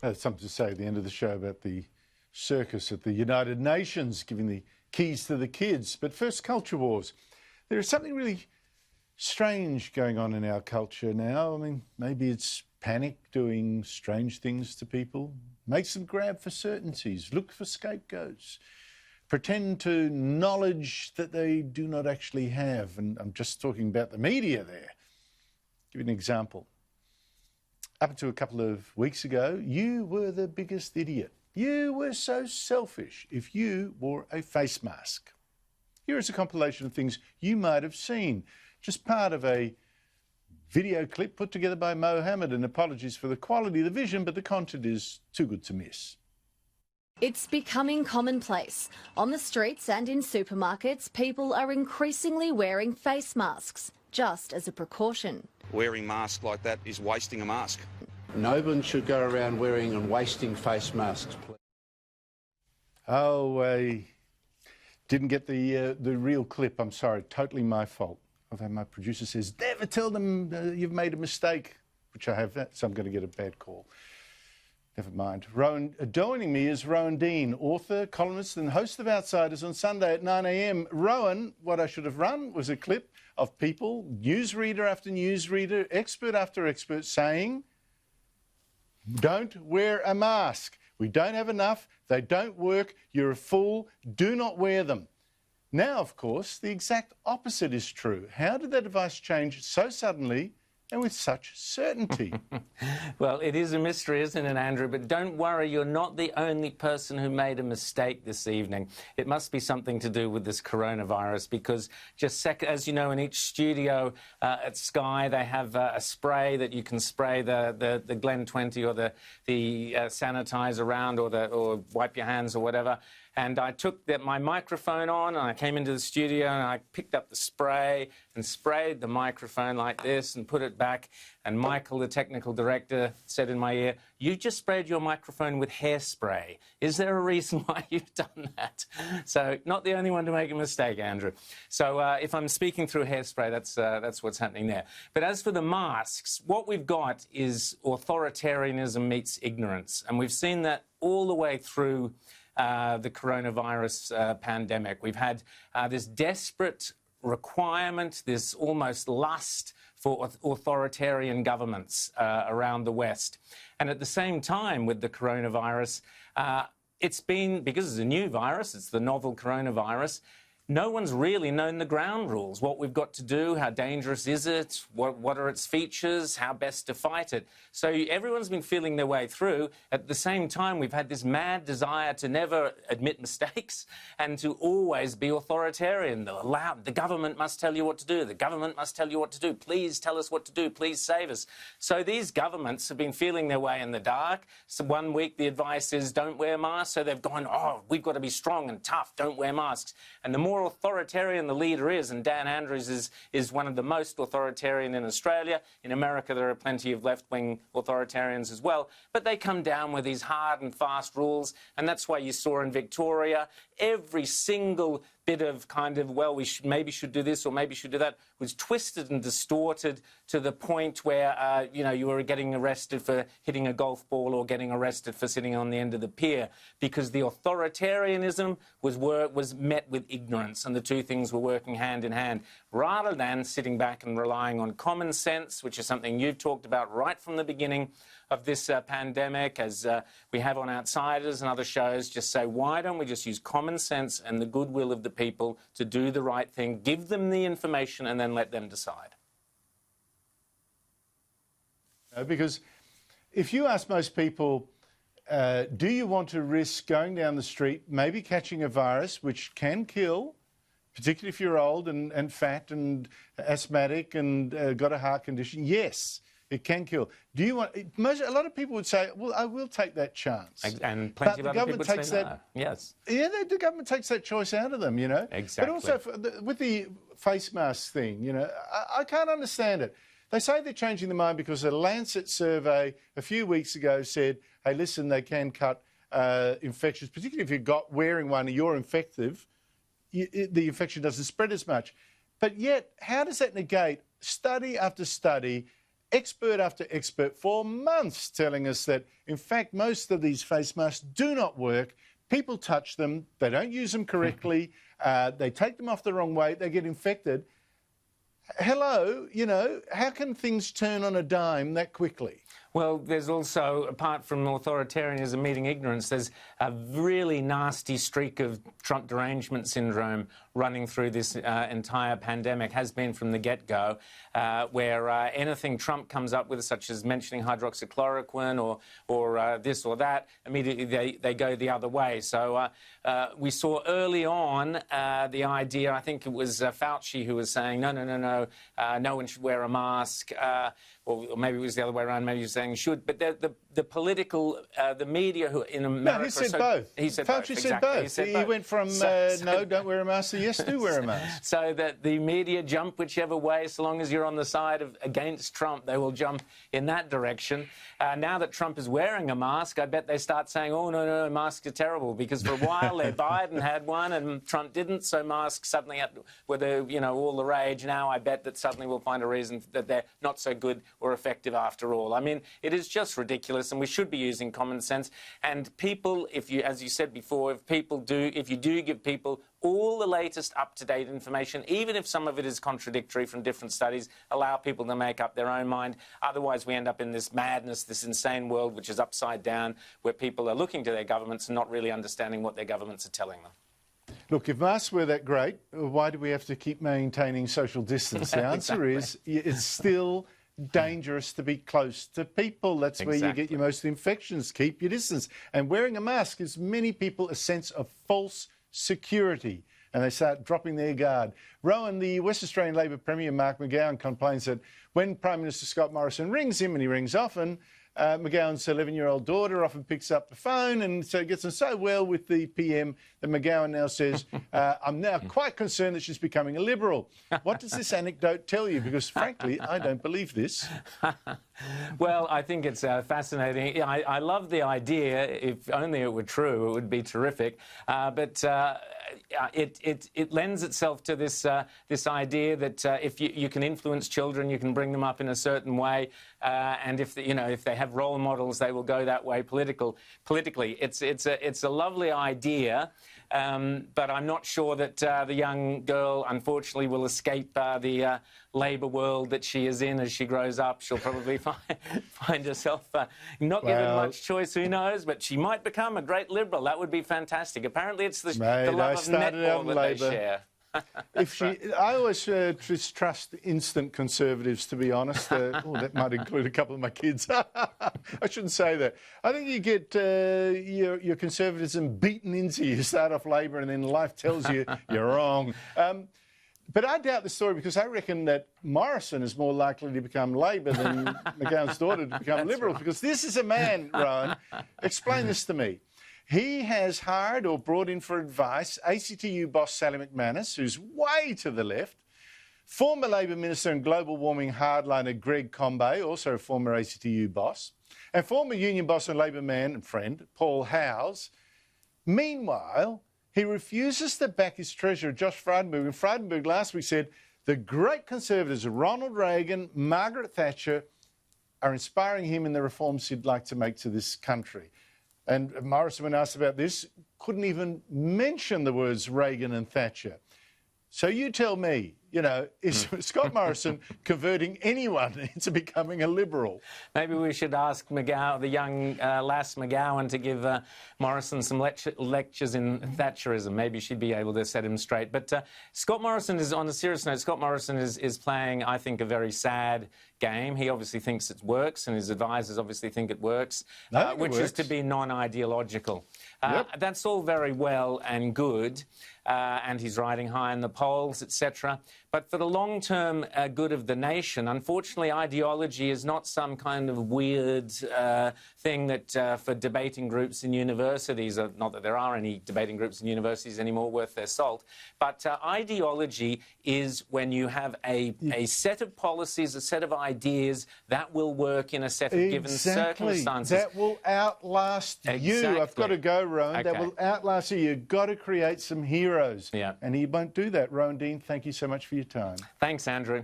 Something to say at the end of the show about the circus at the United Nations, giving the keys to the kids. But first, culture wars. There is something really strange going on in our culture now. I mean, maybe it's panic doing strange things to people, makes them grab for certainties, look for scapegoats, pretend to knowledge that they do not actually have. And I'm just talking about the media there. Give you an example. Up until a couple of weeks ago, you were the biggest idiot. You were so selfish if you wore a face mask. Here is a compilation of things you might have seen, just part of a video clip put together by Mohammed, and apologies for the quality of the vision, but the content is too good to miss. It's becoming commonplace. On the streets and in supermarkets, people are increasingly wearing face masks, just as a precaution. Wearing masks like that is wasting a mask. No one should go around wearing and wasting face masks, please. Oh, I didn't get the real clip. I'm sorry, totally my fault. Although my producer says, never tell them you've made a mistake, which I have, so I'm going to get a bad call. Never mind. Joining me is Rowan Dean, author, columnist and host of Outsiders on Sunday at 9 a.m. Rowan, what I should have run was a clip of people, newsreader after newsreader, expert after expert, saying, don't wear a mask. We don't have enough. They don't work. You're a fool. Do not wear them. Now, of course, the exact opposite is true. How did that advice change so suddenly and with such certainty? Well, it is a mystery, isn't it, Andrew? But don't worry, you're not the only person who made a mistake this evening. It must be something to do with this coronavirus, because just as you know, in each studio at Sky, they have a spray that you can spray the Glen 20 or the sanitizer around, or wipe your hands or whatever. And I took my microphone on, and I came into the studio, and I picked up the spray and sprayed the microphone like this and put it back. And Michael, the technical director, said in my ear, "You just sprayed your microphone with hairspray. Is there a reason why you've done that?" So not the only one to make a mistake, Andrew. So if I'm speaking through hairspray, that's what's happening there. But as for the masks, what we've got is authoritarianism meets ignorance. And we've seen that all the way through the coronavirus pandemic. We've had this desperate requirement, this almost lust for authoritarian governments around the West. And at the same time with the coronavirus, it's been, because it's a new virus, it's the novel coronavirus, no one's really known the ground rules, what we've got to do, how dangerous is it, what are its features, how best to fight it. So everyone's been feeling their way through. At the same time, we've had this mad desire to never admit mistakes and to always be authoritarian. The government must tell you what to do. The government must tell you what to do. Please tell us what to do. Please save us. So these governments have been feeling their way in the dark. So one week the advice is don't wear masks. So they've gone, oh, we've got to be strong and tough. Don't wear masks. And the more authoritarian the leader is, and Dan Andrews is one of the most authoritarian in Australia. In America, there are plenty of left-wing authoritarians as well, but they come down with these hard and fast rules, and that's why you saw in Victoria every single bit of kind of, well, we maybe should do this or maybe should do that, was twisted and distorted to the point where, you know, you were getting arrested for hitting a golf ball or getting arrested for sitting on the end of the pier, because the authoritarianism was met with ignorance, and the two things were working hand in hand, rather than sitting back and relying on common sense, which is something you've talked about right from the beginning of this pandemic, as we have on Outsiders and other shows. Just say, why don't we just use common sense and the goodwill of the people to do the right thing, give them the information, and then let them decide? Because if you ask most people, do you want to risk going down the street, maybe catching a virus which can kill, particularly if you're old and fat and asthmatic and got a heart condition? Yes. It can kill. Do you want? A lot of people would say, "Well, I will take that chance." And plenty of other people would say no. Yes. Yeah, the government takes that choice out of them, you know. Exactly. But also with the face mask thing, you know, I can't understand it. They say they're changing their mind because a Lancet survey a few weeks ago said, "Hey, listen, they can cut infections, particularly if you're wearing one and you're infective. The infection doesn't spread as much." But yet, how does that negate study after study? expert after expert for months telling us that, in fact, most of these face masks do not work. People touch them, they don't use them correctly, they take them off the wrong way, they get infected. Hello, you know, how can things turn on a dime that quickly? Well, there's also, apart from authoritarianism meeting ignorance, there's a really nasty streak of Trump derangement syndrome running through this entire pandemic, has been from the get-go, where anything Trump comes up with, such as mentioning hydroxychloroquine or this or that, immediately they go the other way. So we saw early on the idea, I think it was Fauci who was saying, no one should wear a mask, or maybe it was the other way around, maybe he was saying should, but the political, the media who in America... No, he said both. He said Fauci both, said exactly. both. He He went from no, don't wear a mask, to yes, do wear a mask. So that the media jump whichever way, so long as you're on the side of against Trump, they will jump in that direction. Now that Trump is wearing a mask, I bet they start saying, oh, no, masks are terrible, because for a while there, Biden had one and Trump didn't, so masks suddenly were all the rage. Now I bet that suddenly we'll find a reason that they're not so good or effective after all. I mean, it is just ridiculous, and we should be using common sense. And people, as you said before, if you do give people all the latest up-to-date information, even if some of it is contradictory from different studies, allow people to make up their own mind. Otherwise, we end up in this madness, this insane world which is upside down, where people are looking to their governments and not really understanding what their governments are telling them. Look, if masks were that great, why do we have to keep maintaining social distance? The answer is it's still dangerous to be close to people. That's where you get your most infections. Keep your distance. And wearing a mask gives many people a sense of false security, and they start dropping their guard. Rowan, the West Australian Labor Premier Mark McGowan complains that when Prime Minister Scott Morrison rings him, and he rings often, McGowan's 11-year-old daughter often picks up the phone, and so gets on so well with the PM that McGowan now says, I'm now quite concerned that she's becoming a Liberal. What does this anecdote tell you? Because, frankly, I don't believe this. Well, I think it's fascinating. I love the idea. If only it were true, it would be terrific. But it lends itself to this idea that if you can influence children, you can bring them up in a certain way, and if they have role models, they will go that way politically. It's a lovely idea. But I'm not sure that the young girl, unfortunately, will escape the Labor world that she is in as she grows up. She'll probably find herself not given much choice, who knows, but she might become a great Liberal. That would be fantastic. Apparently, it's the love of netball that they share. I always distrust instant conservatives, to be honest. That might include a couple of my kids. I shouldn't say that. I think you get your conservatism beaten into you. You start off Labor and then life tells you you're wrong. But I doubt the story, because I reckon that Morrison is more likely to become Labor than McGowan's daughter to become Liberal, because this is a man, Rowan. Explain this to me. He has hired or brought in for advice ACTU boss Sally McManus, who's way to the left, former Labor Minister and global warming hardliner Greg Combet, also a former ACTU boss, and former union boss and Labor man and friend Paul Howes. Meanwhile, he refuses to back his treasurer, Josh Frydenberg. And Frydenberg last week said the great conservatives, Ronald Reagan, Margaret Thatcher, are inspiring him in the reforms he'd like to make to this country. And Morrison, when asked about this, couldn't even mention the words Reagan and Thatcher. So you tell me, is Scott Morrison converting anyone into becoming a Liberal? Maybe we should ask the young lass McGowan to give Morrison some lectures in Thatcherism. Maybe she'd be able to set him straight. But Scott Morrison is, on a serious note, Scott Morrison is playing, I think, a very sad game. He obviously thinks it works, and his advisors obviously think it works, which is to be non-ideological. That's all very well and good, and he's riding high in the polls, etc. But for the long-term good of the nation, unfortunately, ideology is not some kind of weird thing that for debating groups in universities, not that there are any debating groups in universities anymore worth their salt, but ideology is when you have a set of policies, a set of ideas that will work in a set of given circumstances. That will outlast you. I've got to go, Rowan. Okay. That will outlast you. You've got to create some heroes. Yeah. And he won't do that. Rowan Dean, thank you so much for your time. Thanks, Andrew.